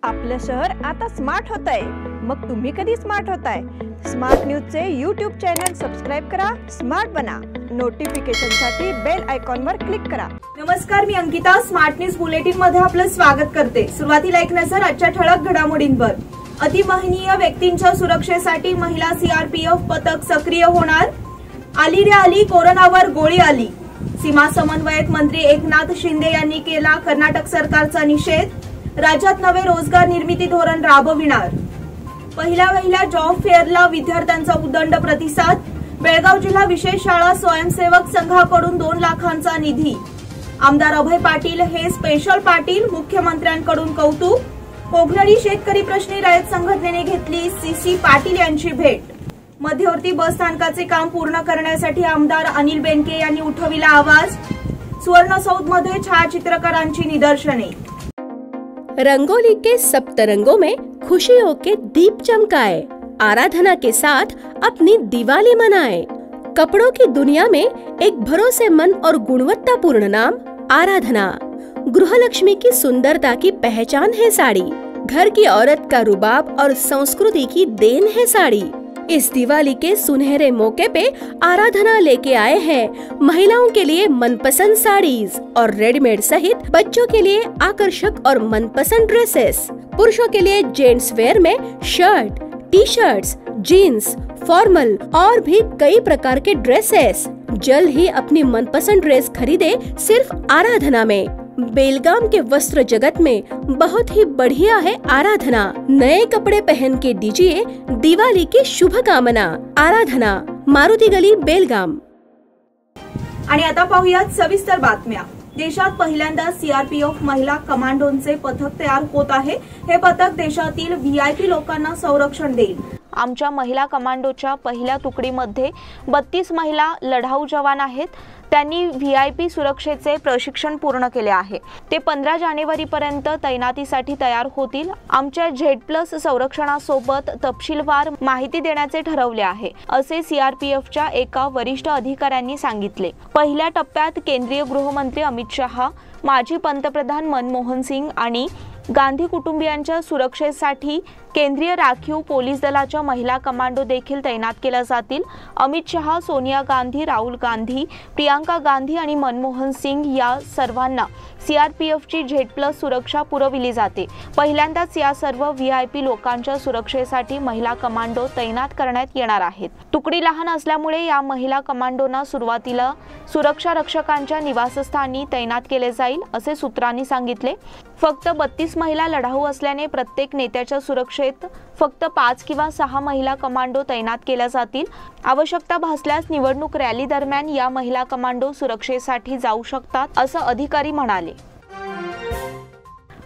आपलं शहर आता स्मार्ट होत आहे। मग तुम्ही कधी स्मार्ट होताय? स्मार्ट न्यूजचे यूट्यूब चॅनल सबस्क्राइब करा, स्मार्ट बना। नोटिफिकेशनसाठी बेल आयकॉनवर क्लिक करा। नमस्कार, मी अंकिता स्मार्ट न्यूज बुलेटिन मध्ये आपलं स्वागत करते। सुरुवातीला एक नजर आजच्या ठळक घडामोडींवर। अतिमहनीय व्यक्तींच्या सुरक्षेसाठी महिला सीआरपीएफ पथक सक्रिय होणार। आली रे आली, कोरोनावर गोळी आली। सीमा समन्वयक मंत्री एकनाथ शिंदे यांनी केला कर्नाटक सरकारचा निषेध। राज्यात नवे रोजगार निर्मिती धोरण राबविणार। पहिल्या जॉब फेअरला विद्यार्थ्यांचा उदंड प्रतिसाद। बेळगाव जिल्हा विशेष शाळा स्वयंसेवक संघाकडून 2 लाखांचा निधी। आमदार अभय पाटील हे स्पेशल पाटील, मुख्यमंत्र्यांकडून कौतुक। कोकणडी शेतकरी प्रश्नी रयत संघटनेने घेतली सीसी पाटील यांची भेट। मध्यवर्ती बस स्थानकाचे काम पूर्ण करण्यासाठी आमदार अनिल बेनके यांनी उठविला आवाज। सुवर्णसौधमध्ये छायाचित्रकारांची निदर्शने। रंगोली के सप्तरंगों में खुशियों के दीप चमकाए, आराधना के साथ अपनी दिवाली मनाए। कपड़ों की दुनिया में एक भरोसेमंद और गुणवत्तापूर्ण नाम आराधना। गृहलक्ष्मी की सुंदरता की पहचान है साड़ी। घर की औरत का रुबाब और संस्कृति की देन है साड़ी। इस दिवाली के सुनहरे मौके पे आराधना लेके आए हैं महिलाओं के लिए मनपसंद साड़ीज और रेडीमेड सहित बच्चों के लिए आकर्षक और मनपसंद ड्रेसेस। पुरुषों के लिए जेंट्स वेयर में shirt, T shirts, jeans, formal और भी कई प्रकार के ड्रेसेस। जल्द ही अपनी मनपसंद ड्रेस खरीदे सिर्फ आराधना में। बेलगाम के वस्त्र जगत में बहुत ही बढ़िया है आराधना। नए कपड़े पहन के दीजिए दिवाली की शुभकामना। आराधना, मारुती गली, बेलगाम। आणि आता पाहूयात सविस्तर बातम्या। देशात पहिल्यांदा सीआरपीएफ महिला कमांडोंचे पथक तयार होत आहे। हे पथक देशातील व्हीआयपी लोकांना संरक्षण देईल। आमच्या महिला कमांडोच्या पहिल्या तुकडीमध्ये 32 महिला लढाऊ जवान आहेत। त्यांनी व्हीआयपी सुरक्षेचे प्रशिक्षण पूर्ण केले आहे। ते 15 जानेवारीपर्यंत तैनातीसाठी तयार होतील। आमच्या झेड+ संरक्षणासोबत तपशीलवार माहिती देण्याचे ठरवले आहे, असे सीआरपीएफच्या एका वरिष्ठ अधिकाऱ्यांनी सांगितले। पहिल्या टप्प्यात केंद्रीय गृहमंत्री अमित शहा, माजी पंतप्रधान मनमोहन सिंग आणि गांधी कुटुंबियांच्या सुरक्षेसाठी केंद्रीय राखीव पोलीस दलाच्या महिला कमांडो देखील तैनात केल्या जातील। अमित शहा, सोनिया गांधी, राहुल गांधी, प्रियांका गांधी आणि मनमोहन सिंग या सर्वांना सीआरपीएफची झेड+ सुरक्षा पुरविली जाते। पहिल्यांदाच या सर्व व्हीआयपी लोकांच्या सुरक्षेसाठी महिला कमांडो तैनात करण्यात येणार आहेत। तुकडी लहान असल्यामुळे या महिला कमांडोंना सुरुवातीला सुरक्षा रक्षकांच्या निवासस्थानी तैनात केले जाईल, असे सूत्रांनी सांगितले। फक्त 32 महिला लढाऊ असल्याने प्रत्येक नेत्याच्या सुरक्षेत फक्त 5 किंवा 6 महिला कमांडो तैनात केल्या जातील। आवश्यकता भासल्यास निवडणूक रॅली दरम्यान या महिला कमांडो सुरक्षेसाठी जाऊ शकतात, असं अधिकारी म्हणाले।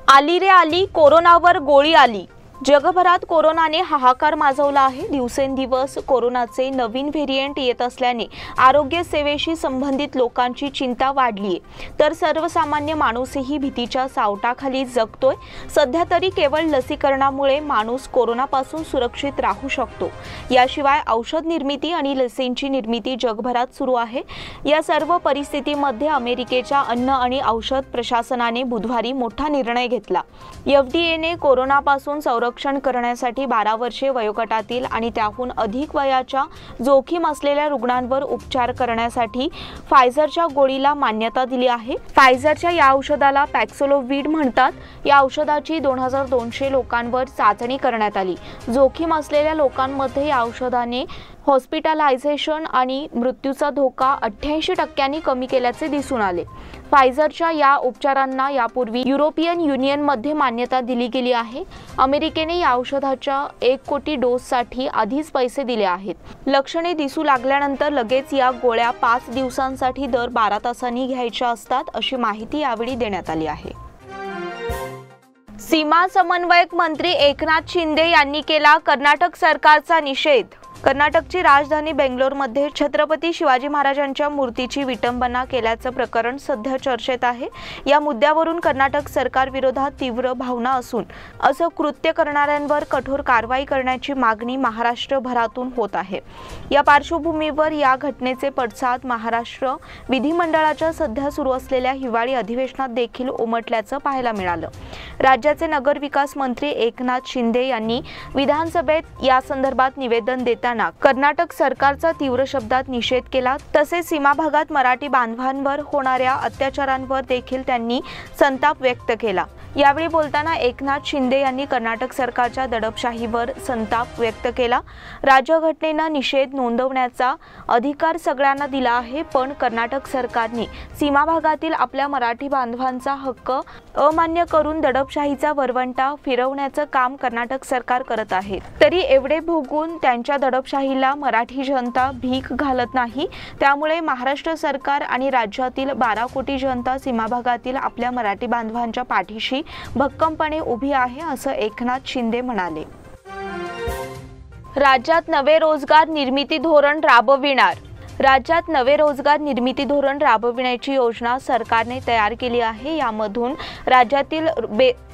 आली रे आली, कोरोनावर गोळी आली। जगभरात कोरोनाने हाहाकार माजवला आहे। दिवसेंदिवस कोरोनाचे नवीन व्हेरिएंट येत असल्याने आरोग्य सेवेशी संबंधित लोकांची चिंता वाढली आहे, तर सर्वसामान्य माणूसही भीतीच्या सावटाखाली जगतोय। सध्या तरी केवळ लसीकरणामुळे माणूस कोरोनापासून सुरक्षित राहू शकतो। याशिवाय औषध निर्मिती आणि लसींची निर्मिती जगभरात सुरू आहे। या सर्व परिस्थितीमध्ये अमेरिकेच्या अन्न आणि औषध प्रशासनाने बुधवारी मोठा निर्णय घेतला। एफडीएने कोरोनापासून संरक्षण करण्यासाठी 12 वर्षे वयोगटातील आणि त्याहून अधिक वयाच्या जोखीम असलेल्या रुग्णांवर उपचार करण्यासाठी फायझरच्या गोळीला मान्यता दिली आहे। फायझरच्या या औषधाला पॅक्सोलोव्हिड म्हणतात। या औषधाची 2200 लोकांवर चाचणी करण्यात आली। जोखीम असलेल्या लोकांमध्ये या औषधाने हॉस्पिटलायझेशन आणि मृत्यूचा धोका 88% कमी केल्याचे दिसून आले। फायझरच्या या उपचारांना यापूर्वी युरोपियन युनियनमध्ये मान्यता दिली गेली आहे। अमेरिकेने या औषधाच्या 1 कोटी डोससाठी आधीच पैसे दिले आहेत। लक्षणे दिसू लागल्यानंतर लगेच या गोळ्या 5 दिवसांसाठी दर 12 तासांनी घ्यायच्या असतात, अशी माहिती यावेळी देण्यात आली आहे। सीमा समन्वयक मंत्री एकनाथ शिंदे यांनी केला कर्नाटक सरकारचा निषेध। कर्नाटकची राजधानी बेंगलोरमध्ये छत्रपती शिवाजी महाराजांच्या मूर्तीची विटंबना केल्याचं प्रकरण सध्या चर्चेत आहे। या मुद्द्यावरून कर्नाटक सरकार विरोधात तीव्र भावना असून असं कृत्य करणाऱ्यांवर कठोर कारवाई करण्याची मागणी महाराष्ट्रभरातून होत आहे। या पार्श्वभूमीवर या घटनेचे पडसाद महाराष्ट्र विधिमंडळाच्या सध्या सुरू असलेल्या हिवाळी अधिवेशनात देखील उमटल्याचं पाहायला मिळालं। राज्याचे नगरविकास मंत्री एकनाथ शिंदे यांनी विधानसभेत या संदर्भात निवेदन देताना कर्नाटक सरकारचा तीव्र शब्दात निषेध केला। तसेच सीमा भागात मराठी बांधवांवर होणाऱ्या अत्याचारांवर देखील त्यांनी संताप व्यक्त केला। यावेळी बोलताना एकनाथ शिंदे यांनी कर्नाटक सरकारच्या दडपशाहीवर संताप व्यक्त केला। राज्यघटनेनं निषेध नोंदवण्याचा अधिकार सगळ्यांना दिला आहे, पण कर्नाटक सरकारने सीमा भागातील आपल्या मराठी बांधवांचा हक्क अमान्य करून दडपशाहीचा वरवंटा फिरवण्याचं काम कर्नाटक सरकार करत आहे। तरी एवढे भोगून त्यांच्या दडपशाहीला मराठी जनता भीक घालत नाही। त्यामुळे महाराष्ट्र सरकार आणि राज्यातील 12 कोटी जनता सीमा भागातील आपल्या मराठी बांधवांच्या पाठीशी भक्कमपणे उभी आहे, असं एकनाथ शिंदे म्हणाले। राज्यात नवे रोजगार निर्मिती धोरण राबविणार। राज्यात नवे रोजगार निर्मिती धोरण राबविण्याची योजना सरकारने तयार केली आहे।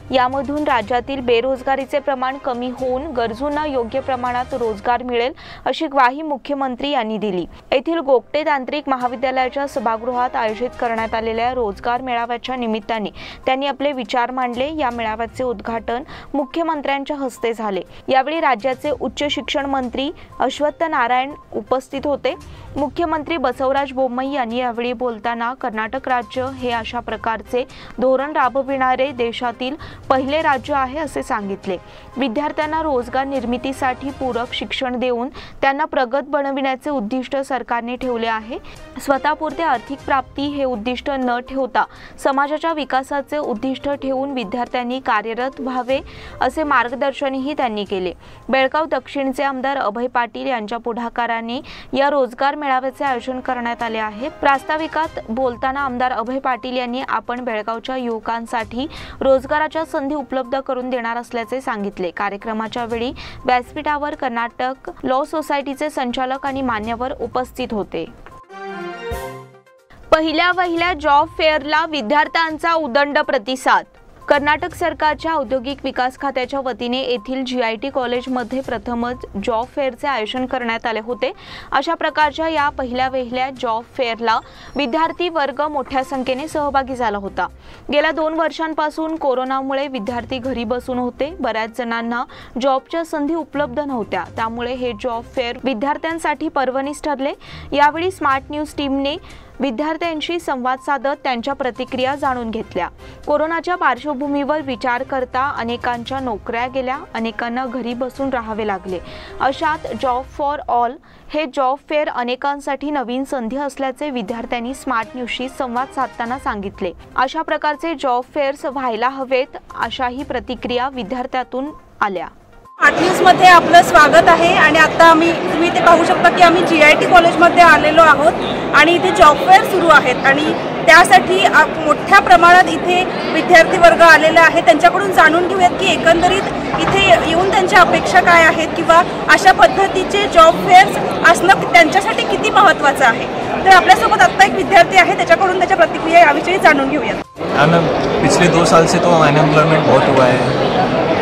यामधून राज्यातील बेरोजगारीचे प्रमाण कमी होऊन गरजूंना योग्य प्रमाणात रोजगार मिळेल, अशी ग्वाही मुख्यमंत्री यांनी दिली। येथील गोगटे तांत्रिक महाविद्यालयाच्या सभागृहात आयोजित करण्यात आलेल्या रोजगार मेळाव्याच्या निमित्ताने त्यांनी आपले विचार मांडले। या मेळाव्याचे उद्घाटन मुख्यमंत्र्यांच्या हस्ते झाले। यावेळी राज्याचे उच्च शिक्षण मंत्री अश्वत्थ नारायण उपस्थित होते। मुख्यमंत्री बसवराज बोम्मई यांनी यावेळी बोलताना कर्नाटक राज्य हे अशा प्रकारचे धोरण राबविणारे देशातील पहिले राज्य आहे असे सांगितले। विद्यार्थ्यांना रोजगार निर्मितीसाठी पूरक शिक्षण देऊन त्यांना प्रगत बनविण्याचे उद्दिष्ट सरकारने ठेवले आहे। स्वतःपुरते आर्थिक प्राप्ती हे उद्दिष्ट न ठेवता समाजाच्या विकासाचे उद्दिष्ट ठेवून विद्यार्थ्यांनी कार्यरत व्हावे असे मार्गदर्शनही त्यांनी केले। बेळगाव दक्षिणचे आमदार अभय पाटील यांच्या पुढाकाराने या रोजगार मेळाव्याचे आयोजन करण्यात आले आहे। प्रास्ताविकात बोलताना आमदार अभय पाटील यांनी आपण बेळगावच्या युवकांसाठी रोजगाराच्या संधी उपलब्ध करून देणार असल्याचे सांगितले। कार्यक्रमाच्या वेळी व्यासपीठावर कर्नाटक लॉ सोसायटीचे संचालक आणि मान्यवर उपस्थित होते। पहिल्या जॉब फेअरला विद्यार्थ्यांचा उदंड प्रतिसाद। कर्नाटक सरकारच्या औद्योगिक विकास खात्याच्या वतीने येथील GIT कॉलेजमध्ये प्रथमच जॉब फेअरचे आयोजन करण्यात आले होते। अशा प्रकारच्या या पहिल्या जॉब फेअरला विद्यार्थी वर्ग मोठ्या संख्येने सहभागी झाला होता। गेल्या 2 वर्षांपासून कोरोनामुळे विद्यार्थी घरी बसून होते। बऱ्याच जणांना जॉबच्या संधी उपलब्ध नव्हत्या, त्यामुळे हे जॉब फेअर विद्यार्थ्यांसाठी पर्वणीच ठरले। यावेळी स्मार्ट न्यूज टीमने विद्यार्थ्यांशी संवाद साधत त्यांच्या प्रतिक्रिया जाणून घेतल्या। कोरोनाच्या पार्श्वभूमीवर विचार करता अनेकांच्या नोकऱ्या गेल्या, अनेकांना घरी बसून राहावे लागले। अशात जॉब फॉर ऑल हे जॉब फेअर अनेकांसाठी नवीन संधी असल्याचे विद्यार्थ्यांनी स्मार्ट न्यूजशी संवाद साधताना सांगितले। अशा प्रकारचे जॉब फेअर्स व्हायला हवेत, अशाही प्रतिक्रिया विद्यार्थ्यातून आल्या। स्मार्ट न्यूज मध्ये आपलं स्वागत आहे आणि आता तुम्ही इथे पाहू शकता की आम्ही GIT कॉलेजमध्ये आलेलो आहोत आणि इथे जॉब फेअर सुरू आहेत आणि त्यासाठी मोठ्या प्रमाणात इथे विद्यार्थी वर्ग आलेला आहे। त्यांच्याकडून जाणून घेऊयात की एकंदरीत इथे येऊन त्यांच्या अपेक्षा काय आहेत किंवा अशा पद्धतीचे जॉब फेअर्स असणं त्यांच्यासाठी किती महत्त्वाचं आहे। तर आपल्यासोबत आता एक विद्यार्थी आहे, त्याच्याकडून त्याच्या प्रतिक्रिया याविषयी जाणून घेऊयात। पिछले 2 साल से तो अनएम्प्लॉयमेंट बहुत हुआ है,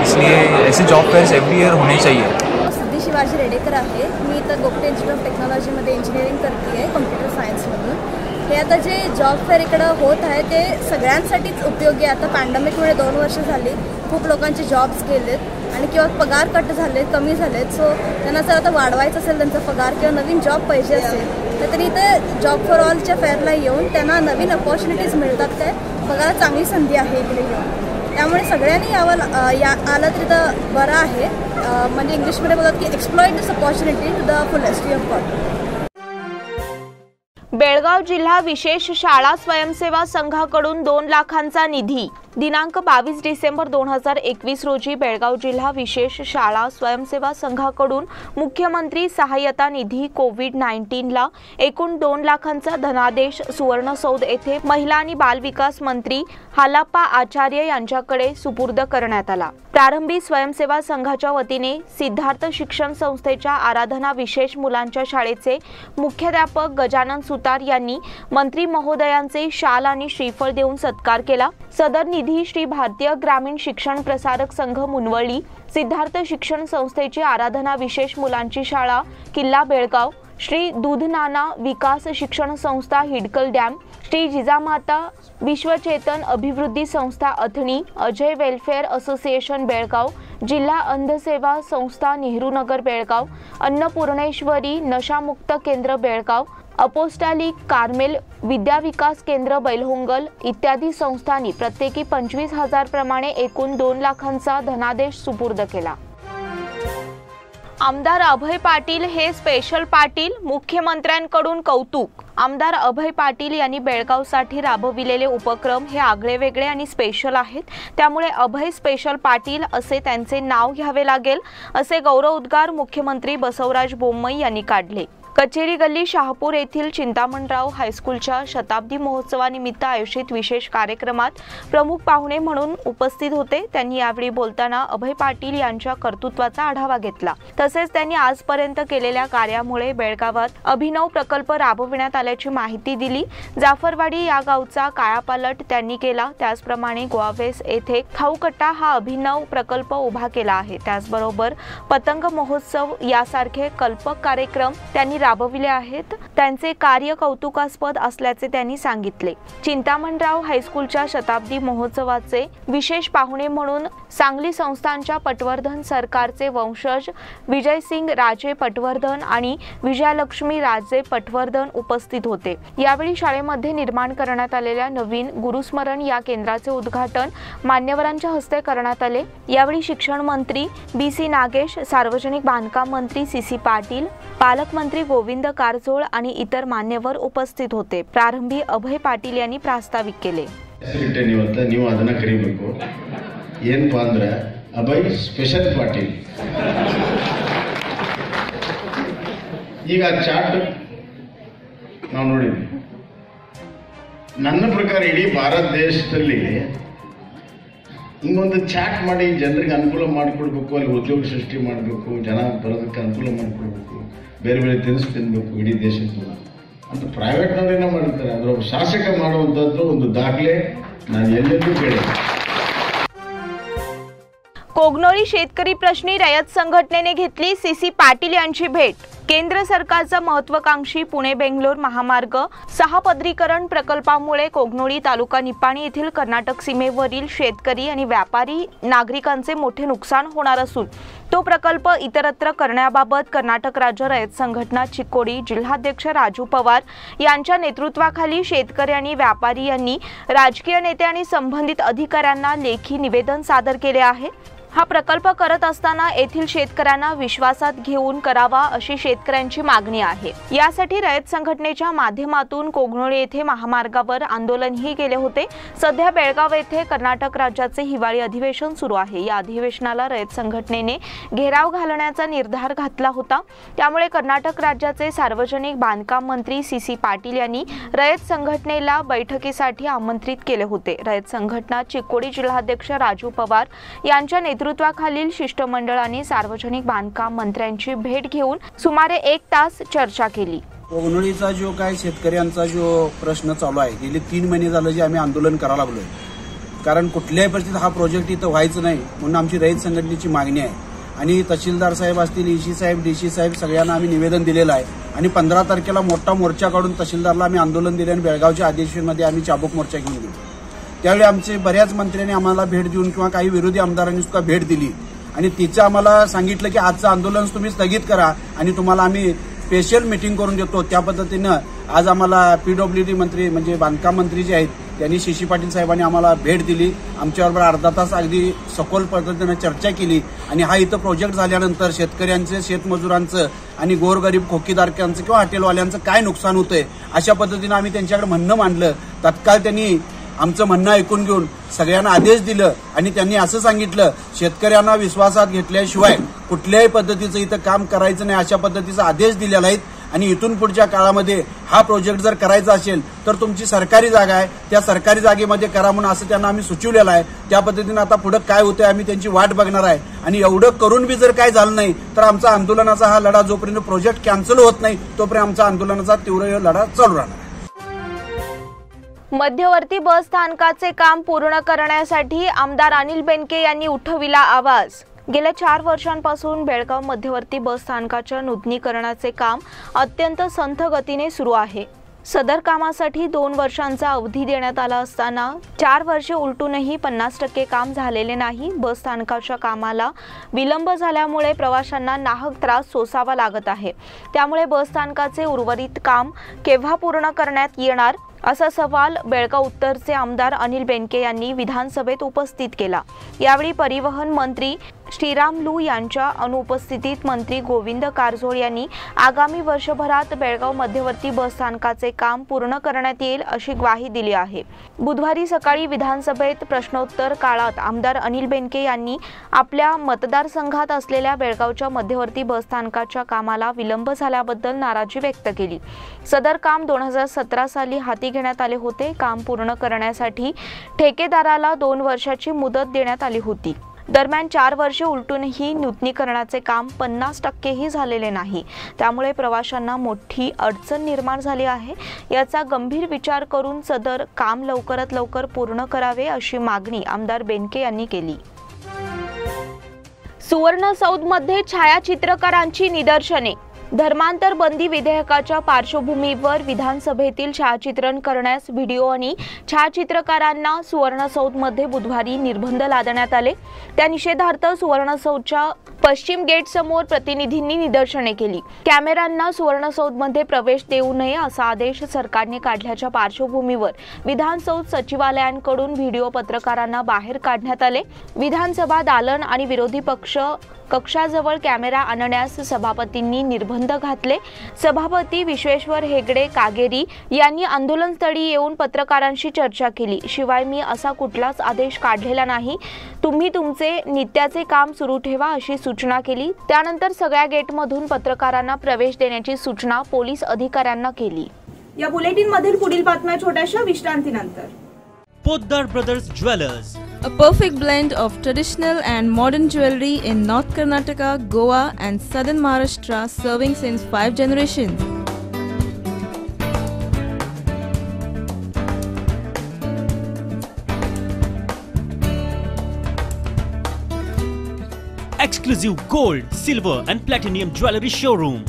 इसलिए ऐसे जॉब फेयर्स एवरी ईयर होने चाहिए। सिद्धी शिवाजी रेडेकर आहे, मी इथं गोगटे इन्स्टिट्यूट ऑफ टेक्नॉलॉजीमध्ये इंजिनिअरिंग करते आहे, कॉम्प्युटर सायन्समधून। हे आता जे जॉब फेअर इकडं होत आहे ते सगळ्यांसाठीच उपयोगी आहे। आता पॅन्डेमिकमुळे 2 वर्ष झाली, खूप लोकांचे जॉब्स गेलेत आणि किंवा पगार कट झाले, कमी झालेत। सो त्यांना जर आता वाढवायचं असेल त्यांचा पगार किंवा नवीन जॉब पाहिजे असेल तर त्यांनी इथं जॉब फॉर ऑलच्या फेअरला येऊन त्यांना नवीन अपॉर्च्युनिटीज मिळतात, काय पगार चांगली संधी आहे इकडे येऊन। त्यामुळे सगळ्यांनी आलं तर इथं बरं आहे। म्हणजे इंग्लिशमध्ये बोलतात की exploit this opportunity to the fullest of God. Belgaum जिल्हा विशेष शाळा स्वयंसेवा संघाकडून 2 लाखांचा निधी। दिनांक 22 डिसेंबर 2021 रोजी बेळगाव जिल्हा विशेष शाळा स्वयंसेवा संघाकडून मुख्यमंत्री सहाय्यता निधी कोविड-19 ला एकूण 2 लाखांचा धनादेश सुवर्णसौध येथे महिला आणि बाल विकास मंत्री हालाप्पा आचार्य यांच्याकडे सुपूर्द करण्यात आला। प्रारंभी स्वयंसेवा संघाच्या वतीने सिद्धार्थ शिक्षण संस्थेच्या आराधना विशेष मुलांच्या शाळेचे मुख्याध्यापक गजानन सुतार यांनी मंत्री महोदयांचे शाल आणि श्रीफळ देऊन सत्कार केला। सदर निधी श्री भारतीय ग्रामीण शिक्षण प्रसारक संघ मुनवळी, सिद्धार्थ शिक्षण संस्थेची आराधना विशेष मुलांची शाळा किल्ला बेळगाव, श्री दूधनाना विकास शिक्षण संस्था हिडकल डॅम, श्री जिजामाता विश्वचेतन अभिवृद्धी संस्था अथणी, अजय वेलफेअर असोसिएशन बेळगाव, जिल्हा अंधसेवा संस्था नेहरूनगर बेळगाव, अन्नपूर्णेश्वरी नशामुक्त केंद्र बेळगाव, अपोस्टॉलिक कार्मेल विद्या विकास केंद्र बैलहोंगल इत्यादी संस्थांनी प्रत्येकी 25,000 प्रमाणे एकूण 2 लाखांचा धनादेश सुपूर्द केला। आमदार अभय पाटील हे स्पेशल पाटील, मुख्यमंत्र्यांकडून कौतुक। आमदार अभय पाटील यांनी बेळगावसाठी राबविलेले उपक्रम हे आगळेवेगळे आणि स्पेशल आहेत, त्यामुळे अभय स्पेशल पाटील असे त्यांचे नाव घ्यावे लागेल, असे गौरवोद्गार मुख्यमंत्री बसवराज बोम्मई यांनी काढले। कचेरी गल्ली शहापूर येथील चिंतामणराव हायस्कूलच्या शताब्दी महोत्सवानिमित्त आयोजित विशेष कार्यक्रमात प्रमुख पाहुणे म्हणून उपस्थित होते। त्यांनी यावेळी बोलताना अभय पाटील यांच्या कर्तृत्वाचा आढावा घेतला। तसेच त्यांनी आजपर्यंत केलेल्या कार्यामुळे बेळगावात अभिनव प्रकल्प राबविण्यात आल्याची माहिती दिली। जाफरवाडी या गावचा कायापालट त्यांनी केला। त्याचप्रमाणे गोवावेस येथे खाऊकट्टा हा अभिनव प्रकल्प उभा केला आहे। त्याचबरोबर पतंग महोत्सव यासारखे कल्पक कार्यक्रम त्यांनी राबविले आहेत। त्यांचे कार्य कौतुकास्पद असल्याचे त्यांनी सांगितले। चिंतामणराव हायस्कूलच्या शताब्दी महोत्सवाचे विशेष पाहुणे म्हणून सांगली संस्थानच्या पटवर्धन सरकारचे वंशज विजयसिंग राजे पटवर्धन आणि विजयलक्ष्मी राजे पटवर्धन उपस्थित होते। यावेळी शाळेमध्ये निर्माण करण्यात आलेल्या नवीन गुरुस्मरण या केंद्राचे उद्घाटन मान्यवरांच्या हस्ते करण्यात आले। यावेळी शिक्षण मंत्री BC नागेश, सार्वजनिक बांधकाम मंत्री CC पाटील, पालकमंत्री गोविंद कारजोळ आणि इतर मान्यवर उपस्थित होते। प्रारंभी अभय पाटील यांनी प्रास्ताविक केले। ನೀವು ಅದನ್ನ ಕರಿಬೇಕು ಏನಪ್ಪಾ ಅಂದ್ರೆ ಅಭಯ್ ಸ್ಪೆಷಲ್ ಪಾಟೀಲ್। ಈಗ ಚಾಟ್ ನಾವು ನೋಡಿದ್ವಿ, ನನ್ನ ಪ್ರಕಾರ ಇಡೀ ಭಾರತ ದೇಶದಲ್ಲಿ ಹಿಂಗೊಂದು ಚಾಟ್ ಮಾಡಿ ಜನರಿಗೆ ಅನುಕೂಲ ಮಾಡಿಕೊಡ್ಬೇಕು, ಅಲ್ಲಿ ಉದ್ಯೋಗ ಸೃಷ್ಟಿ ಮಾಡಬೇಕು, ಜನ ಬರೋದಕ್ಕೆ ಅನುಕೂಲ ಮಾಡಿಕೊಡ್ಬೇಕು, ಬೇರೆ ಬೇರೆ ತಿನಿಸು ತಿನ್ನಬೇಕು ಇಡೀ ದೇಶದ್ದು ಅಂತ ಪ್ರೈವೇಟ್ನವರೇನೋ ಮಾಡ್ತಾರೆ। ಅದರ ಶಾಸಕ ಮಾಡುವಂಥದ್ದು ಒಂದು ದಾಖಲೆ ನಾನು ಎಲ್ಲೆಲ್ಲೂ ಕೇಳಿದೆ। कोगनोळी शेतकरी प्रश्नी रयत संघटनेने घेतली CC पाटील यांची भेट। केंद्र सरकारचा महत्त्वाकांक्षी पुणे बेंगलोर महामार्ग 6 पदरीकरण प्रकल्पामुळे कोगनोळी तालुका निपाणी येथील कर्नाटक सीमेवरील शेतकरी आणि व्यापारी नागरिकांचे मोठे नुकसान होणार असून तो प्रकल्प इतरत्र करण्याबाबत कर्नाटक राज्य रयत संघटना चिक्कोडी जिल्हाध्यक्ष राजू पवार यांच्या नेतृत्वाखाली शेतकरी आणि व्यापारी यांनी राजकीय नेते आणि संबंधित अधिकाऱ्यांना लेखी निवेदन सादर केले आहे। हा प्रकल्प करत असताना येथील शेतकऱ्यांना विश्वासात घेऊन करावा अशी शेतकऱ्यांची मागणी आहे। यासाठी रयत संघटनेच्या माध्यमातून कोगनोळी येथे महामार्गावर आंदोलनही केले होते। सध्या बेळगाव येथे कर्नाटक राज्याचे हिवाळी अधिवेशन सुरू आहे। या अधिवेशनाला रयत संघटनेने घेराव घालण्याचा निर्धार घातला होता। त्यामुळे कर्नाटक राज्याचे सार्वजनिक बांधकाम मंत्री CC पाटील यांनी रयत संघटनेला बैठकीसाठी आमंत्रित केले होते। रयत संघटना चिक्कोडी जिल्हाध्यक्ष राजू पवार यांच्या नेतृत्वाखालील शिष्टमंडळाने सार्वजनिक बांधकाम मंत्र्यांची भेट घेऊन सुमारे 1 तास चर्चा केली। कोगनोळीचा जो काय शेतकऱ्यांचा जो प्रश्न चालू आहे, गेले 3 महिने झाले जे आम्ही आंदोलन करायला लागलोय, कारण कुठल्याही परिस्थितीत हा प्रोजेक्ट इथं व्हायचं नाही म्हणून आमची रयत संघटनेची मागणी आहे। आणि तहसीलदार साहेब असतील, EC साहेब, DC साहेब सगळ्यांना आम्ही निवेदन दिलेलं आहे आणि 15 तारखेला मोठा मोर्चा काढून तहसीलदारला आम्ही आंदोलन दिले आणि बेळगावच्या अधिवेशनामध्ये आम्ही चाबूक मोर्चा घेऊन गेलो। त्यावेळी आमचे बऱ्याच मंत्र्यांनी आम्हाला भेट देऊन किंवा काही विरोधी आमदारांनी सुद्धा भेट दिली आणि तिचं आम्हाला सांगितलं की आजचं आंदोलन तुम्ही स्थगित करा आणि तुम्हाला आम्ही स्पेशल मीटिंग करून देतो। त्या पद्धतीनं आज आम्हाला PWD मंत्री म्हणजे बांधकाम मंत्री जे आहेत त्यांनी CC पाटील साहेबांनी आम्हाला भेट दिली। आमच्याबरोबर अर्धा तास अगदी सखोल पद्धतीने चर्चा केली आणि हा इथं प्रोजेक्ट झाल्यानंतर शेतकऱ्यांचं, शेतमजुरांचं आणि गोरगरीब खोकीदारकांचं किंवा हॉटेलवाल्यांचं काय नुकसान होतंय अशा पद्धतीने आम्ही त्यांच्याकडे म्हणणं मांडलं। तत्काळ त्यांनी आमचं म्हणणं ऐकून घेऊन सगळ्यांना आदेश दिलं आणि त्यांनी असं सांगितलं, शेतकऱ्यांना विश्वासात घेतल्याशिवाय कुठल्याही पद्धतीचं इथं काम करायचं नाही, अशा पद्धतीचा आदेश दिलेला आहे. आणि इथून पुढच्या काळामध्ये हा प्रोजेक्ट जर करायचा असेल तर तुमची सरकारी जागा आहे, त्या सरकारी जागेमध्ये करा म्हणून असं त्यांना आम्ही सुचवलेलं आहे. त्या पद्धतीने आता पुढे काय होतंय आम्ही त्यांची वाट बघणार आहे. आणि एवढं करून बी जर काय झालं नाही तर आमचा आंदोलनाचा हा लढा जोपर्यंत प्रोजेक्ट कॅन्सल होत नाही तोपर्यंत आमचा आंदोलनाचा तीव्र लढा चालू राहणार. मध्यवर्ती बस स्थानकाचे काम पूर्ण करण्यासाठी आमदार अनिल बेनके यांनी उठविला आवाज. गेल्या 4 वर्षांपासून बेळगाव मध्यवर्ती बस स्थानकाच्या नूतनीकरणाचे काम अत्यंत संथ गतीने सुरू आहे. सदर कामासाठी 2 वर्षांचा अवधी देण्यात आला असताना 4 वर्षे उलटूनही 50% काम झालेले नाही. बस स्थानकाच्या कामाला विलंब झाल्यामुळे प्रवाशांना नाहक त्रास सोसावा लागत आहे. त्यामुळे बस स्थानकाचे उर्वरित काम केव्हा पूर्ण करण्यात येणार असा सवाल बेळगाव उत्तरचे आमदार अनिल बेनके यांनी विधानसभेत उपस्थित केला. यावेळी परिवहन मंत्री श्रीरामुलू यांच्या अनुपस्थितीत मंत्री गोविंद कारजोळ यांनी आगामी वर्षभरात बेळगाव मध्यवर्ती बस स्थानकाचे काम पूर्ण करण्यात येईल अशी ग्वाही दिली आहे. बुधवारी सकाळी विधानसभेत प्रश्नोत्तर काळात आमदार अनिल बेनके यांनी आपल्या मतदारसंघात असलेल्या बेळगावच्या मध्यवर्ती बस स्थानकाच्या कामाला विलंब झाल्याबद्दल नाराजी व्यक्त केली. सदर काम 2017 साली हाती घेण्यात आले होते. काम पूर्ण करण्यासाठी ठेकेदाराला 2 वर्षाची मुदत देण्यात आली होती. दरम्यान 4 वर्षे उलटूनही नूतनीकरणाचे काम 50%ही झालेले नाही. त्यामुळे प्रवाशांना मोठी अडचण निर्माण झाली आहे. याचा गंभीर विचार करून सदर काम लवकरात लवकर पूर्ण करावे अशी मागणी आमदार बेनके यांनी केली. सुवर्णसौधमध्ये छायाचित्रकारांची निदर्शने. धर्मांतर बंदी विधेयकाच्या पार्श्वभूमीवर विधानसभेतील छायाचित्रण करण्यास व्हिडिओ आणि छायाचित्रकारांना सुवर्णसौधमध्ये बुधवारी निर्बंध लादण्यात आले. त्या निषेधार्थ सुवर्णसौधच्या पश्चिम गेट समोर प्रतिनिधींनी निदर्शने केली. कॅमेऱ्यांना सुवर्णसौधमध्ये प्रवेश देऊ नये असा आदेश सरकारने काढल्याच्या पार्श्वभूमीवर विधानसौध सचिवालयांकडून व्हिडिओ पत्रकारांना बाहेर काढण्यात आले. विधानसभा दालन आणि विरोधी पक्ष कक्षाजवळ कॅमेरा आणण्यास सभापतींनी निर्बंध घातले. सभापती विश्वेश्वर हेगडे कागेरी यांनी आंदोलनस्थळी येऊन पत्रकारांशी चर्चा केली. शिवाय मी असा कुठलाच आदेश काढलेला नाही, तुम्ही तुमचे नित्याचे काम सुरू ठेवा अशी सूचना केली. त्यानंतर सगळ्या गेटमधून पत्रकारांना प्रवेश देण्याची सूचना पोलीस अधिकाऱ्यांना केली. या बुलेटिन मधील पुढील बातम्या छोट्याशा विश्रांतीनंतर. Poddar Brothers Jewelers, a perfect blend of traditional and modern jewelry in North Karnataka, Goa and southern Maharashtra, serving since 5 generations. exclusive gold, silver and platinum jewelry showroom.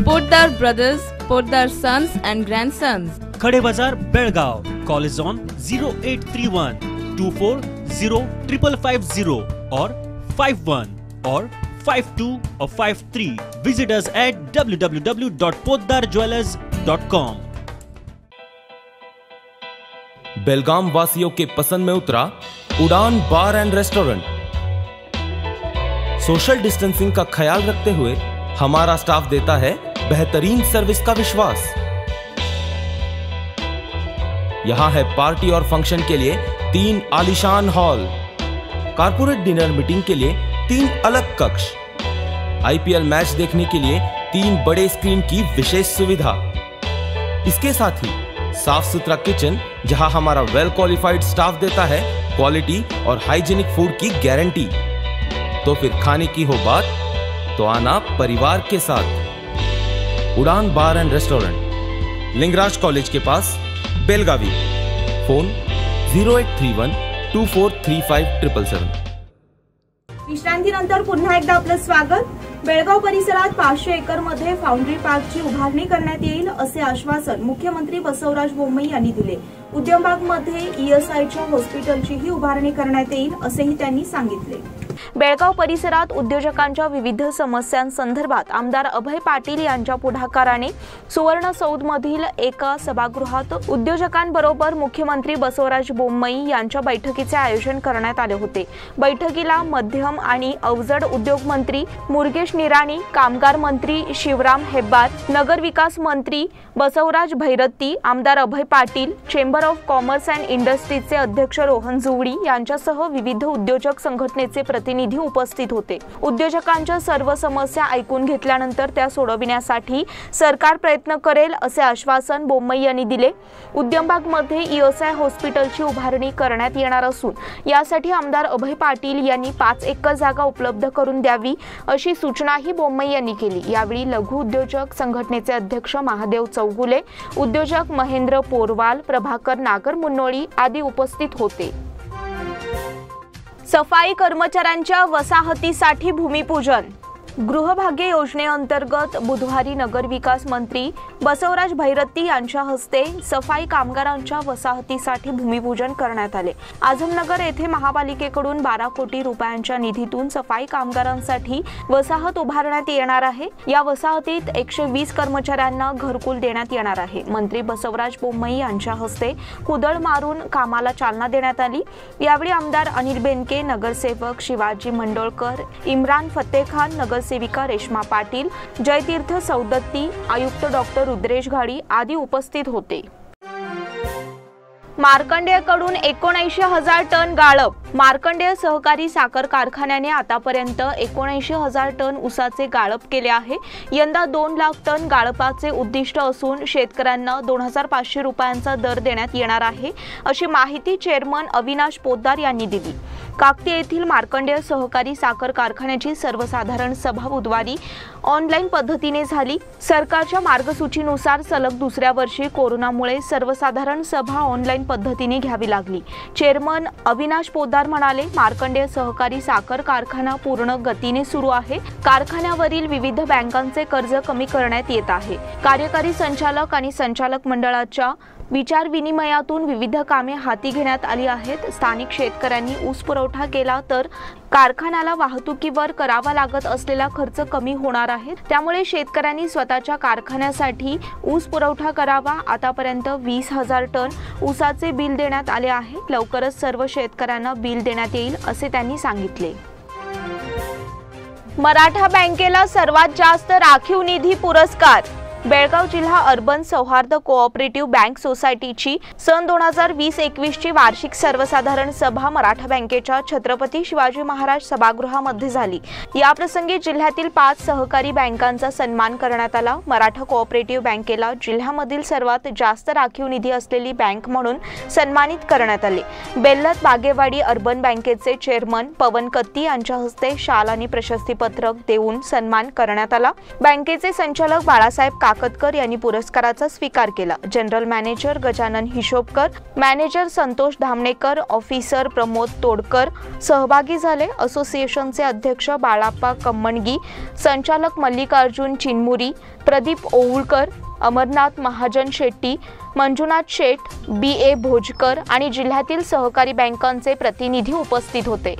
Poddar Brothers, Poddar Sons and Grandsons. Khade Bazar, Belgaum. Call is on 0831 240 5550 or 51 or 52 or 53. Visit us at www.poddarjewelers.com. बेलगाम वासियों के पसंद में उतरा उड़ान बार end restaurant. Social distancing का ख्याल रखते हुए हमारा स्टाफ देता है बेहतरीन सर्विस का विश्वास। यहां है पार्टी और फंक्शन के लिए 3 आलीशान हॉल, कारपोरेट डिनर मीटिंग के लिए 3 अलग कक्ष, आईपीएल मैच देखने के लिए 3 बड़े स्क्रीन की विशेष सुविधा। इसके साथ ही साफ सुथरा किचन जहां हमारा वेल क्वालिफाइड स्टाफ देता है क्वालिटी और हाइजीनिक फूड की गारंटी। तो फिर खाने की हो बात तो आना परिवार के साथ। उड़ान बार एंड रेस्टोरेंट, लिंगराज कॉलेज के पास, बेलगावी। फोन 0831 243577। विश्रांतीनंतर पुन्हा एकदा आपलं स्वागत। बेळगाव परिसरात 500 एकरमध्ये फाउंड्री पार्कची उभारणी करण्यात येईल असे आश्वासन मुख्यमंत्री बसवराज बोम्मई यांनी दिले। उद्यमबागमध्ये ईएसआयच्या हॉस्पिटलचीही उभारणी करण्यात येईल असेही त्यांनी सांगितले। बेळगाव परिसरात उद्योजकांच्या विविध समस्यांसंदर्भात आमदार अभय पाटील यांच्या पुढाकाराने सुवर्ण सौधमधील एका सभागृहात उद्योजकांबरोबर मुख्यमंत्री बसवराज बोम्मई यांच्या बैठकीचे आयोजन करण्यात आले होते। बैठकीला मध्यम आणि अवजड उद्योग मंत्री मुरगेश निराणी, कामगार मंत्री शिवराम हेब्बार, नगर विकास मंत्री बसवराज भैरत्ती, आमदार Abhay Patil, chamber of commerce and इंडस्ट्रीचे अध्यक्ष रोहन जुवडी यांच्यासह विविध उद्योजक संघटनेचे प्रतिनिधी उपस्थित होते। उद्योजकांच्या सर्व समस्या ऐकून घेतल्यानंतर त्या सोडविण्यासाठी सरकार प्रयत्न करेल असे आश्वासन बोम्मई यांनी दिले। उद्यमबागमध्ये ESI हॉस्पिटलची उभारणी करण्यात येणार असून यासाठी आमदार अभय पाटील यांनी 5 एकर जागा उपलब्ध करून द्यावी अशी सूचनाही बोम्मई यांनी केली। यावेळी लघु उद्योजक संघटनेचे अध्यक्ष महादेव चौगुले, उद्योजक महेंद्र पोरवाल, प्रभाकर नागर मुन्नोळी आदी उपस्थित होते। सफाई कर्मचाऱ्यांच्या वसाहतीसाठी भूमिपूजन। गृहभाग्य योजनेअंतर्गत बुधवारी नगर विकास मंत्री बसवराज भैरत्ती यांच्या हस्ते सफाई कामगारांच्या वसाहतीसाठी भूमिपूजन करण्यात आले। आझमनगर येथे महापालिकेकडून 12 कोटी रुपयांच्या निधीतून सफाई कामगारांसाठी वसाहत उभारण्यात येणार आहे। या वसाहतीत 120 कर्मचाऱ्यांना घरकुल देण्यात येणार आहे। मंत्री बसवराज बोम्मई यांच्या हस्ते कुदळ मारून कामाला चालना देण्यात आली। यावेळी आमदार अनिल बेनके, नगरसेवक शिवाजी मंडोळकर, इम्रान फतेखान, नगरसेविका रेश्मा पाटील, जयतीर्थ सौदत्ती, आयुक्त डॉक्टर रुद्रेश घाडी आदी उपस्थित होते। मार्कंडेयकडून 79,000 टन गाळप। मार्कंडेय सहकारी साखर कारखान्याने आतापर्यंत 79,000 टन ऊसाचे गाळप केले आहे। यंदा 2 लाख टन गाळपाचे उद्दिष्ट असून शेतकऱ्यांना 2,500 रुपयांचा दर देण्यात येणार आहे अशी माहिती चेअरमन अविनाश पोद्दार यांनी दिली। काकती येथील मार्कंडेय सहकारी साखर कारखान्याची सर्वसाधारण सभा बुधवारी ऑनलाईन पद्धतीने झाली। सरकारच्या मार्गसूचीनुसार सलग दुसऱ्या वर्षी कोरोनामुळे सर्वसाधारण सभा ऑनलाईन पद्धतीने घ्यावी लागली। चेअरमन अविनाश पोद्दार म्हणाले, मार्कंडेय सहकारी साखर कारखाना पूर्ण गतीने सुरू आहे। कारखान्यावरील विविध बँकांचे कर्ज कमी करण्यात येत आहे। कार्यकारी संचालक आणि संचालक मंडळाच्या विचार विनिमयातून विविध कामे हाती घेण्यात आली आहेत। स्थानिक शेतकऱ्यांनी ऊस पुरवठा केला तर कारखान्याला वाहतुकीवर करावा लागत असलेला खर्च कमी होणार आहे। त्यामुळे शेतकऱ्यांनी स्वतःच्या कारखान्यासाठी ऊस पुरवठा करावा। आतापर्यंत 20,000 टन ऊसाचे बिल देण्यात आले आहे। लवकरच सर्व शेतकऱ्यांना बिल देण्यात येईल असे त्यांनी सांगितले। मराठा बँकेला सर्वात जास्त राखीव निधी पुरस्कार। बेळगाव जिल्हा अर्बन सौहार्द कोऑपरेटिव्ह बँक सोसायटीची सन 2020-21 ची वार्षिक सर्वसाधारण सभा मराठा बँकेच्या छत्रपती शिवाजी महाराज सभागृहामध्ये झाली। या प्रसंगी जिल्ह्यातील 5 सहकारी बँकांचा सन्मान करण्यात आला। मराठा कोऑपरेटिव्ह बँकेला जिल्ह्यामधील सर्वात जास्त राखीव निधी असलेली बँक म्हणून सन्मानित करण्यात आले। बेल्लत बागेवाडी अर्बन बँकेचे चेअरमन पवन कत्ती यांच्या हस्ते शाल आणि प्रशस्तीपत्रक देऊन सन्मान करण्यात आला। बँकेचे संचालक बाळासाहेब काकतकर यांनी पुरस्काराचा स्वीकार केला। General manager Gajanan Hishobkar, manager Santosh Dhamanekar, officer Pramod Todkar सहभागी झाले। असोसिएशनचे अध्यक्ष बाळाप्पा कम्मणगी, संचालक मल्लिकार्जुन चिनमुरी, प्रदीप ओवळकर, अमरनाथ महाजन शेट्टी, मंजुनाथ शेठ, BA भोजकर आणि जिल्ह्यातील सहकारी बँकांचे प्रतिनिधी उपस्थित होते।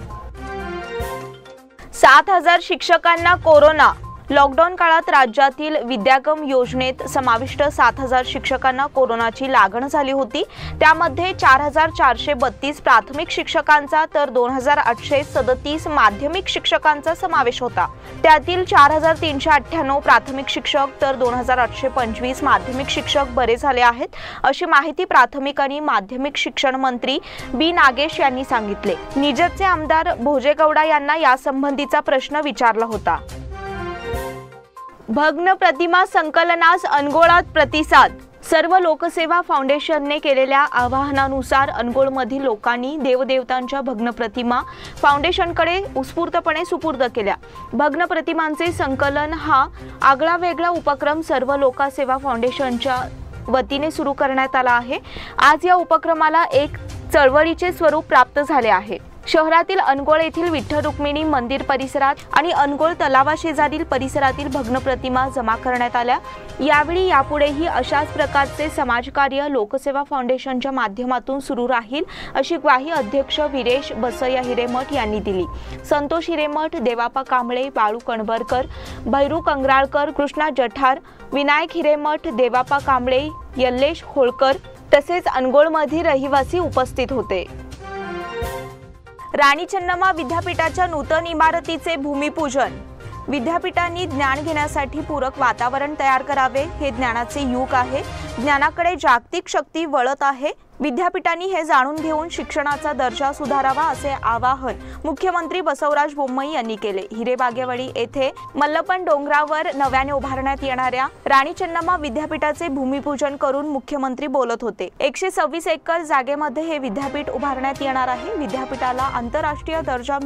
7,000 शिक्षकांना कोरोना। लॉकडाऊन काळात राज्यातील विद्यागम योजनेत समाविष्ट 7,000 शिक्षकांना कोरोनाची लागण झाली होती। त्यामध्ये 4,432 प्राथमिक शिक्षकांचा तर 2,837 माध्यमिक शिक्षकांचा समावेश होता। त्यातील 4,398 प्राथमिक शिक्षक तर 2,825 माध्यमिक शिक्षक बरे झाले आहेत अशी माहिती प्राथमिक आणि माध्यमिक शिक्षण मंत्री B नागेश यांनी सांगितले। निजतचे आमदार भोजेगौडा यांना यासंबंधीचा प्रश्न विचारला होता। भग्न प्रतिमा संकलनास अनगोळात प्रतिसाद। सर्व लोकसेवा फाउंडेशनने केलेल्या आवाहनानुसार अनगोळमधील लोकांनी देवदेवतांच्या भग्न प्रतिमा फाउंडेशनकडे उत्स्फूर्तपणे सुपूर्द केल्या। भग्न प्रतिमांचे संकलन हा आगळावेगळा उपक्रम सर्व लोकसेवा फाउंडेशनच्या वतीने सुरू करण्यात आला आहे। आज या उपक्रमाला एक चळवळीचे स्वरूप प्राप्त झाले आहे। शहरातील अनगोळ येथील विठ्ठल रुक्मिणी मंदिर परिसरात आणि अनगोळ तलावाशेजारील परिसरातील भग्न प्रतिमा जमा करण्यात आल्या। यावेळी यापुढेही अशाच प्रकारचे समाजकार्य लोकसेवा फाउंडेशनच्या माध्यमातून सुरू राहील अशी ग्वाही अध्यक्ष वीरेश बसया हिरेमठ यांनी दिली। संतोष हिरेमठ, देवापा कांबळे, बाळू कणबरकर, भैरू कंगराळकर, कृष्णा जठार, विनायक हिरेमठ, देवापा कांबळे, यल्लेश होळकर तसेच अनगोळमधील रहिवासी उपस्थित होते। राणी चन्नम्मा विद्यापीठाच्या नूतन इमारतीचे भूमिपूजन। विद्यापीठांनी ज्ञान घेण्यासाठी पूरक वातावरण तयार करावे, हे ज्ञानाचे युग आहे। ज्ञानाकडे जागतिक शक्ती वळत आहे। विद्यापीठांनी हे जाणून घेऊन शिक्षणाचा दर्जा सुधारावा असे आवाहन मुख्यमंत्री बसवराज बोम्मई यांनी केले। हिरेबागेवाडी येथे मल्लपण डोंगरावर नव्याने उभारण्यात येणाऱ्या राणी चन्नम्मा विद्यापीठाचे भूमिपूजन करून मुख्यमंत्री बोलत होते। 126 एकर जागेमध्ये हे विद्यापीठ उभारण्यात येणार आहे। विद्यापीठाला आंतरराष्ट्रीय दर्जा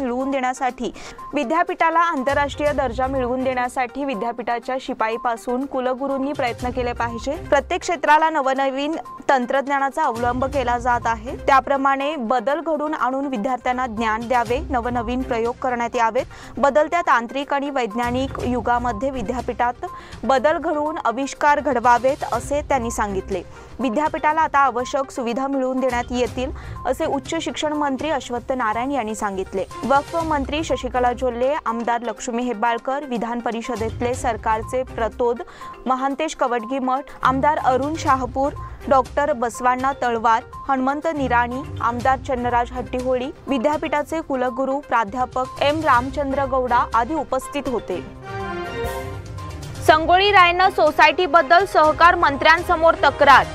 मिळवून देण्यासाठी विद्यापीठाच्या शिपाईपासून कुलगुरूंनी प्रयत्न केले पाहिजे। प्रत्येक क्षेत्राला नवनवीन तंत्रज्ञानाचा अवलंब केला जात आहे, त्याप्रमाणे बदल घडून आणून विद्यार्थ्यांना ज्ञान द्यावे, नवनवीन प्रयोग करण्यात यावेत। बदलत्या तांत्रिक आणि वैज्ञानिक युगामध्ये विद्यापीठात बदल घडवून आविष्कार घडवावेत असे त्यांनी सांगितले। विद्यापीठाला आता आवश्यक सुविधा मिळवून देण्यात येतील असे उच्च शिक्षण मंत्री अश्वत्थ नारायण यांनी सांगितले। वक्फ मंत्री शशिकला जोल्ले, आमदार लक्ष्मी हेब्बाळकर, विधान परिषदेतले सरकारचे प्रतोद महांतेश कवडगीमठ, आमदार अरुण शाहपूर, डॉक्टर बसवांना तळवार, हनुमंत निराणी, आमदार चन्नराज हट्टीहोळी, विद्यापीठाचे कुलगुरू प्राध्यापक एम रामचंद्र गौडा आदी उपस्थित होते। संगोळी रायण्ण सोसायटीबद्दल सहकार मंत्र्यांसमोर तक्रार।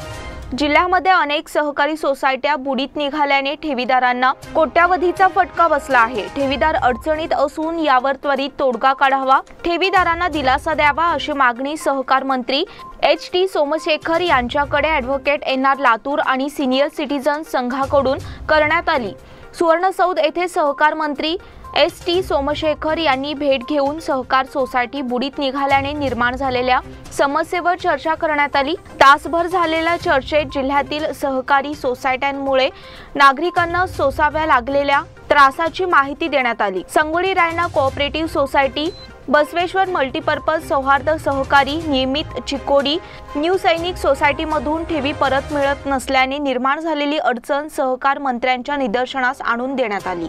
जिल्ह्यामध्ये अनेक सहकारी सोसायट्या बुडीत निघाल्याने ठेवीदारांना कोट्यावधीचा फटका बसला आहे। ठेवीदार अडचणीत असून यावर त्वरित तोडगा काढावा, ठेवीदारांना दिलासा द्यावा अशी मागणी सहकार मंत्री एच.टी. सोमशेखर यांच्याकडे ॲडव्होकेट एन.आर. लातूर आणि सिनियर सिटीझन संघाकडून करण्यात आली। सुवर्णसौध येथे सहकार मंत्री एस.टी. सोमशेखर यांनी भेट घेऊन सहकार सोसायटी बुडीत निघाल्याने निर्माण झालेल्या समस्येवर चर्चा करण्यात आली। तासभर झालेल्या चर्चेत जिल्ह्यातील सहकारी सोसायट्यांमुळे नागरिकांना सोसाव्या लागलेल्या त्रासाची माहिती देण्यात आली। Sangoli Rayanna cooperative society, Basaveshwar multipurpose सौहार्द सहकारी, नियमित चिकोडी, न्यू सैनिक सोसायटीमधून ठेवी परत मिळत नसल्याने निर्माण झालेली अडचण सहकार मंत्र्यांच्या निदर्शनास आणून देण्यात आली।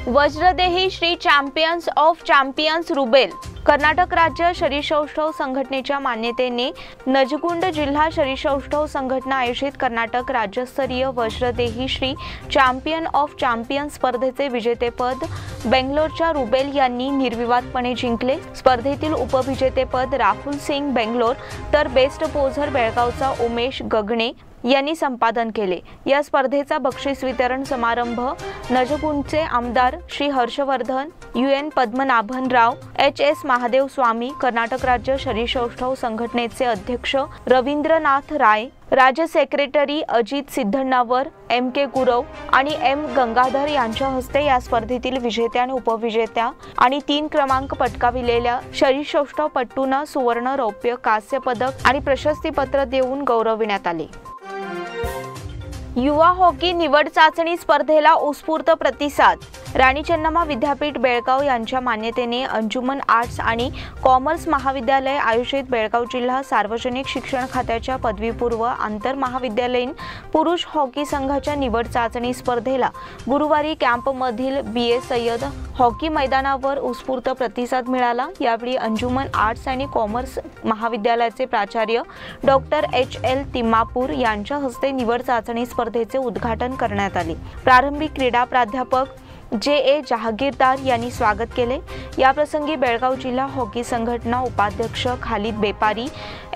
Vajradehi Shri champions of champions Rubel. Karnataka राज्य शरीरसौष्ठव संघटनेच्या मान्यतेने नजगुंड जिल्हा शरीरसौष्ठव संघटना आयोजित कर्नाटक राज्यस्तरीय वज्रदेही श्री चॅम्पियन ऑफ चॅम्पियन्स स्पर्धेचे विजेतेपद बेंगलोरच्या रुबेल यांनी निर्विवादपणे जिंकले। स्पर्धेतील उपविजेतेपद राहुल सिंग बेंगलोर तर बेस्ट पोझर बेळगावचा उमेश गगणे यांनी संपादन केले। या स्पर्धेचा बक्षीस वितरण समारंभ नजगुंडचे आमदार श्री हर्षवर्धन, UN पद्मनाभन राव, HS महादेव स्वामी, कर्नाटक राज्य शरीरसौष्ठव संघटनेचे अध्यक्ष रवींद्रनाथ राय, राज्य सेक्रेटरी अजित सिद्धण्णावर, MK गुरव आणि M गंगाधर यांच्या हस्ते या स्पर्धेतील विजेत्या आणि उपविजेत्या आणि 3 क्रमांक पटकाविलेल्या शरीरसौष्ठवपटूंना सुवर्ण, रौप्य, कांस्य पदक आणि प्रशस्तीपत्र देऊन गौरविण्यात आले। युवा हॉकी निवड चाचणी स्पर्धेला उत्स्फूर्त प्रतिसाद। राणी चन्नम्मा विद्यापीठ बेळगाव यांच्या मान्यतेने अंजुमन आर्ट्स आणि कॉमर्स महाविद्यालय आयोजित बेळगाव जिल्हा सार्वजनिक शिक्षण खात्याच्या पदवीपूर्व आंतर महाविद्यालयीन पुरुष हॉकी संघाच्या निवड चाचणी स्पर्धेला गुरुवारी कॅम्पमधील BA सय्यद हॉकी मैदानावर उत्स्फूर्त प्रतिसाद मिळाला। यावेळी अंजुमन आर्ट्स आणि कॉमर्स महाविद्यालयाचे प्राचार्य डॉक्टर HL तिम्मापूर यांच्या हस्ते निवड चाचणी स्पर्धेचे उद्घाटन करण्यात आले। प्रारंभिक क्रीडा प्राध्यापक JA जहागीरदार यांनी स्वागत केले। याप्रसंगी बेळगाव जिल्हा हॉकी संघटना उपाध्यक्ष खालिद बेपारी,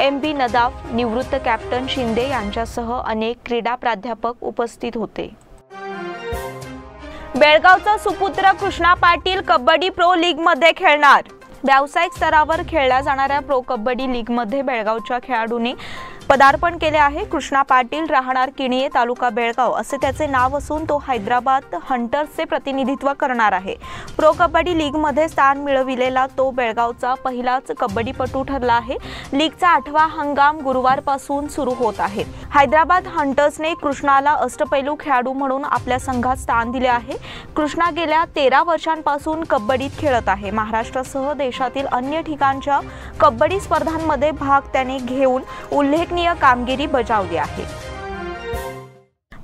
MB नदाफ, निवृत्त कॅप्टन शिंदे यांच्यासह अनेक क्रीडा प्राध्यापक उपस्थित होते। बेळगावचा सुपुत्र कृष्णा पाटील कबड्डी प्रो लीग मध्ये खेळणार। व्यावसायिक स्तरावर खेळल्या जाणाऱ्या प्रो कबड्डी लीग मध्ये बेळगावच्या खेळाडूने पदार्पण केले आहे। कृष्णा पाटील राहणार किणिये, तालुका बेळगाव असे त्याचे नाव असून तो हैदराबाद हंटर्सचे प्रतिनिधित्व करणार आहे। प्रो कबड्डी लीग मध्ये स्थान मिळविलेला तो बेळगावचा पहिलाच कबड्डीपटू ठरला आहे। लीगचा 8वा हंगाम गुरुवारपासून सुरू होत आहे। हैदराबाद हंटर्सने कृष्णाला अष्टपैलू खेळाडू म्हणून आपल्या संघात स्थान दिले आहे। कृष्णा गेल्या 13 वर्षांपासून कबड्डीत खेळत आहे। महाराष्ट्रासह देशातील अन्य ठिकाणच्या कबड्डी स्पर्धांमध्ये भाग त्याने घेऊन उल्लेखनीय कामगिरी बजावली आहे।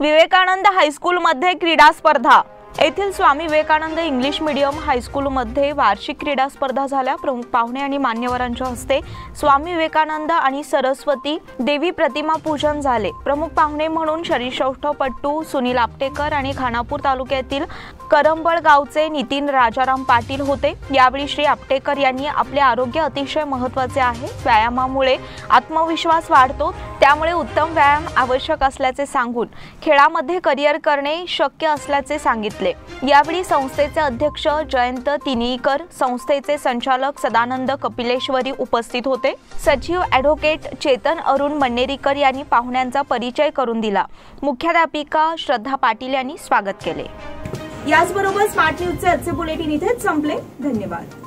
विवेकानंद हायस्कूलमध्ये क्रीडा स्पर्धा। येथील स्वामी विवेकानंद इंग्लिश मीडियम हायस्कूलमध्ये वार्षिक क्रीडा स्पर्धा झाल्या। प्रमुख पाहुणे आणि मान्यवरांच्या हस्ते स्वामी विवेकानंद आणि सरस्वती देवी प्रतिमा पूजन झाले। प्रमुख पाहुणे म्हणून शरीरसौष्ठवपटू सुनील आपटेकर आणि खानापूर तालुक्यातील करंबळ गावचे नितीन राजाराम पाटील होते। यावेळी श्री आपटेकर यांनी आपले आरोग्य अतिशय महत्त्वाचे आहे, व्यायामामुळे आत्मविश्वास वाढतो, त्यामुळे उत्तम व्यायाम आवश्यक असल्याचे सांगून खेळामध्ये करिअर करणे शक्य असल्याचे सांगितले। यावेळी संस्थेचे अध्यक्ष जयंत तिनीकर, संस्थेचे संचालक सदानंद कपिलेश्वरी उपस्थित होते। सचिव ॲडव्होकेट चेतन अरुण मन्नेरीकर यांनी पाहुण्यांचा परिचय करून दिला। मुख्याध्यापिका श्रद्धा पाटील यांनी स्वागत केले। याचबरोबर स्मार्ट न्यूजचे आजचे बुलेटिन इथेच संपले। धन्यवाद।